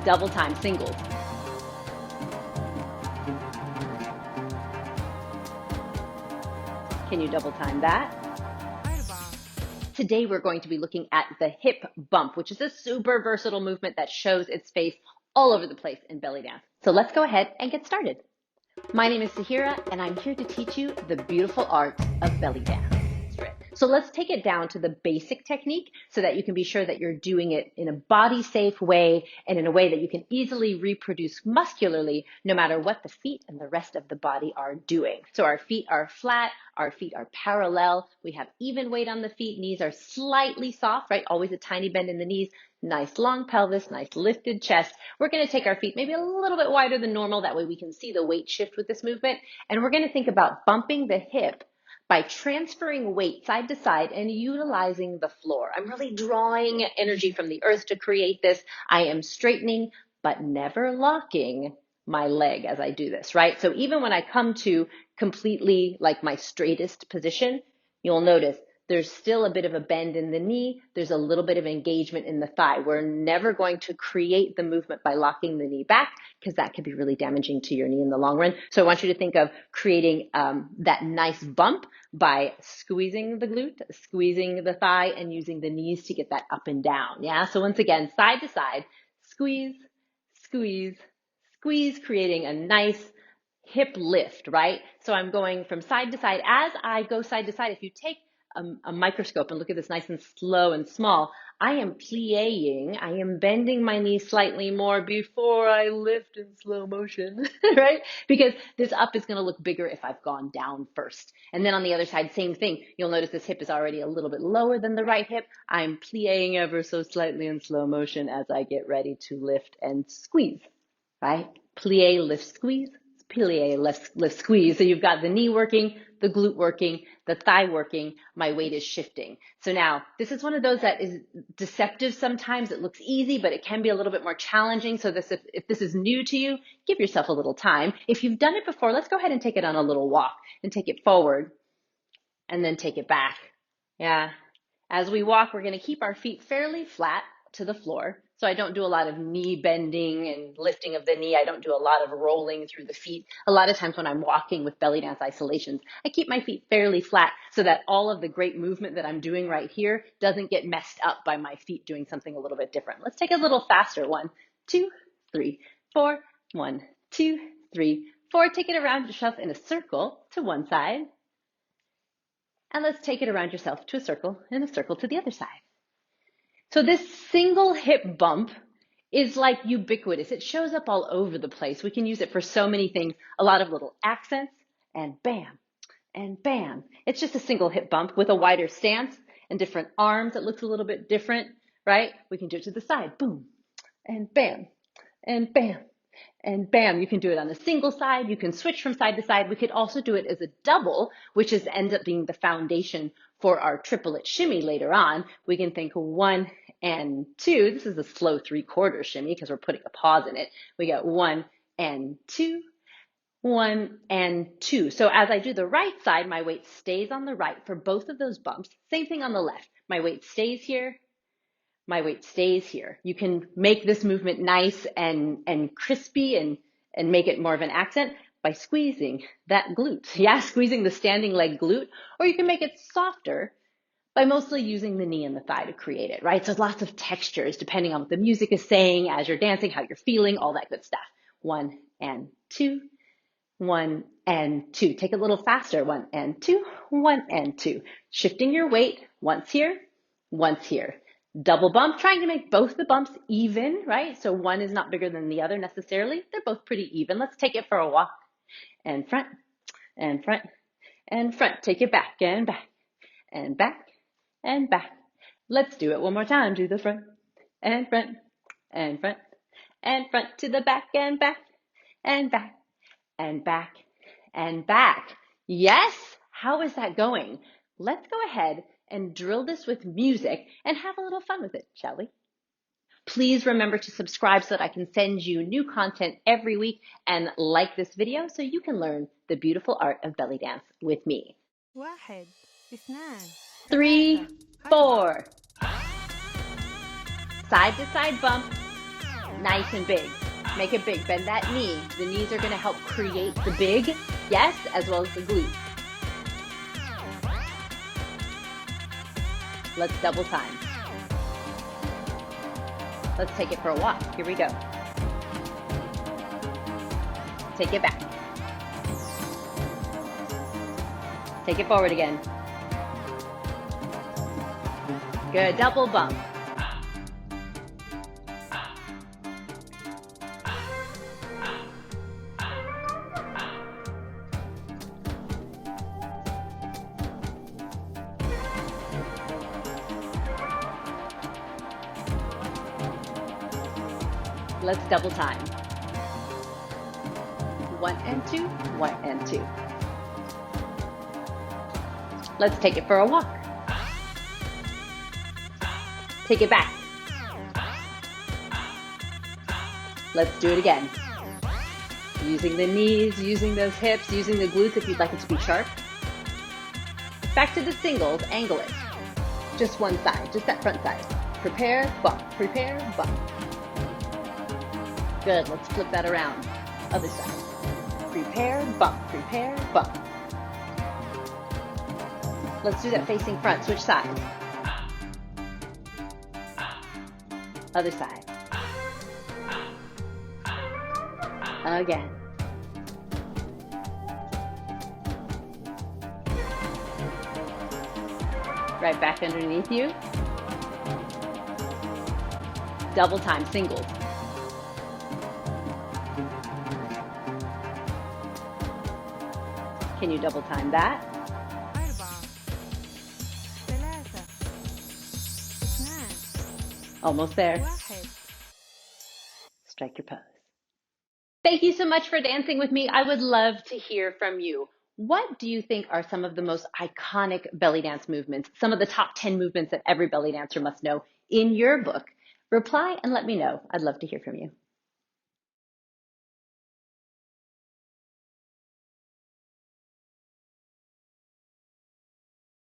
Double time singles. Can you double time that? Today we're going to be looking at the hip bump, which is a super versatile movement that shows its face all over the place in belly dance. So let's go ahead and get started. My name is Sahira, and I'm here to teach you the beautiful art of belly dance. So let's take it down to the basic technique so that you can be sure that you're doing it in a body-safe way and in a way that you can easily reproduce muscularly no matter what the feet and the rest of the body are doing. So our feet are flat, our feet are parallel, we have even weight on the feet, knees are slightly soft, right? Always a tiny bend in the knees, nice long pelvis, nice lifted chest. We're going to take our feet maybe a little bit wider than normal, that way we can see the weight shift with this movement, and we're going to think about bumping the hip by transferring weight side to side and utilizing the floor. I'm really drawing energy from the earth to create this. I am straightening, but never locking my leg as I do this, right? So even when I come to completely like my straightest position, you'll notice there's still a bit of a bend in the knee. There's a little bit of engagement in the thigh. We're never going to create the movement by locking the knee back because that could be really damaging to your knee in the long run. So I want you to think of creating that nice bump by squeezing the glute, squeezing the thigh, and using the knees to get that up and down. Yeah. So once again, side to side, squeeze, squeeze, squeeze, creating a nice hip lift, right? So I'm going from side to side. As I go side to side, if you take a microscope and look at this nice and slow and small, I am plie-ing, I am bending my knee slightly more before I lift in slow motion, right? Because this up is going to look bigger if I've gone down first. And then on the other side, same thing. You'll notice this hip is already a little bit lower than the right hip. I'm plie-ing ever so slightly in slow motion as I get ready to lift and squeeze, right? Plie, lift, squeeze. Plie, lift, squeeze. So you've got the knee working, the glute working, the thigh working, my weight is shifting. So now this is one of those that is deceptive sometimes. It looks easy, but it can be a little bit more challenging. So if this is new to you, give yourself a little time. If you've done it before, let's go ahead and take it on a little walk and take it forward and then take it back. Yeah. As we walk, we're going to keep our feet fairly flat to the floor. So I don't do a lot of knee bending and lifting of the knee. I don't do a lot of rolling through the feet. A lot of times when I'm walking with belly dance isolations, I keep my feet fairly flat so that all of the great movement that I'm doing right here doesn't get messed up by my feet doing something a little bit different. Let's take a little faster. 1, 2, 3, 4. 1, 2, 3, 4. Take it around yourself in a circle to one side. And let's take it around yourself to a circle and a circle to the other side. So this single hip bump is like ubiquitous. It shows up all over the place. We can use it for so many things, a lot of little accents, and bam, and bam. It's just a single hip bump with a wider stance and different arms. It looks a little bit different, right? We can do it to the side, boom, and bam, and bam, and bam. You can do it on a single side. You can switch from side to side. We could also do it as a double, which ends up being the foundation for our triplet shimmy later on. We can think 1 and 2. This is a slow 3/4 shimmy because we're putting a pause in it. We got 1 and 2, 1 and 2. So as I do the right side, my weight stays on the right for both of those bumps. Same thing on the left. My weight stays here. My weight stays here. You can make this movement nice and crispy and make it more of an accent by squeezing that glute. Yeah, squeezing the standing leg glute, or you can make it softer by mostly using the knee and the thigh to create it, right? So lots of textures depending on what the music is saying as you're dancing, how you're feeling, all that good stuff. 1 and 2, 1 and 2. Take it a little faster. 1 and 2, 1 and 2. Shifting your weight once here, once here. Double bump, trying to make both the bumps even, right? So one is not bigger than the other necessarily. They're both pretty even. Let's take it for a walk. And front, and front, and front. Take it back and back, and back, and back. Let's do it one more time. Do the front, and front, and front, and front to the back, and back, and back, and back, and back. Yes! How is that going? Let's go ahead and drill this with music and have a little fun with it, shall we? Please remember to subscribe so that I can send you new content every week, and like this video so you can learn the beautiful art of belly dance with me. 1 2 3 4. Side to side bump. Nice and big. Make it big. Bend that knee. The knees are going to help create the big, yes, as well as the glutes. Let's double time. Let's take it for a walk. Here we go. Take it back. Take it forward again. Good, double bump. Let's double time. 1 and 2, 1 and 2. Let's take it for a walk. Take it back. Let's do it again. Using the knees, using those hips, using the glutes if you'd like it to be sharp. Back to the singles, angle it. Just one side, just that front side. Prepare, bump, prepare, bump. Good, let's flip that around. Other side. Prepare, bump, prepare, bump. Let's do that facing front, switch sides. Other side. Again. Right back underneath you. Double time, singles. Can you double time that? 4 3 2 Almost there. 1. Strike your pose. Thank you so much for dancing with me. I would love to hear from you. What do you think are some of the most iconic belly dance movements, some of the top 10 movements that every belly dancer must know in your book? Reply and let me know. I'd love to hear from you.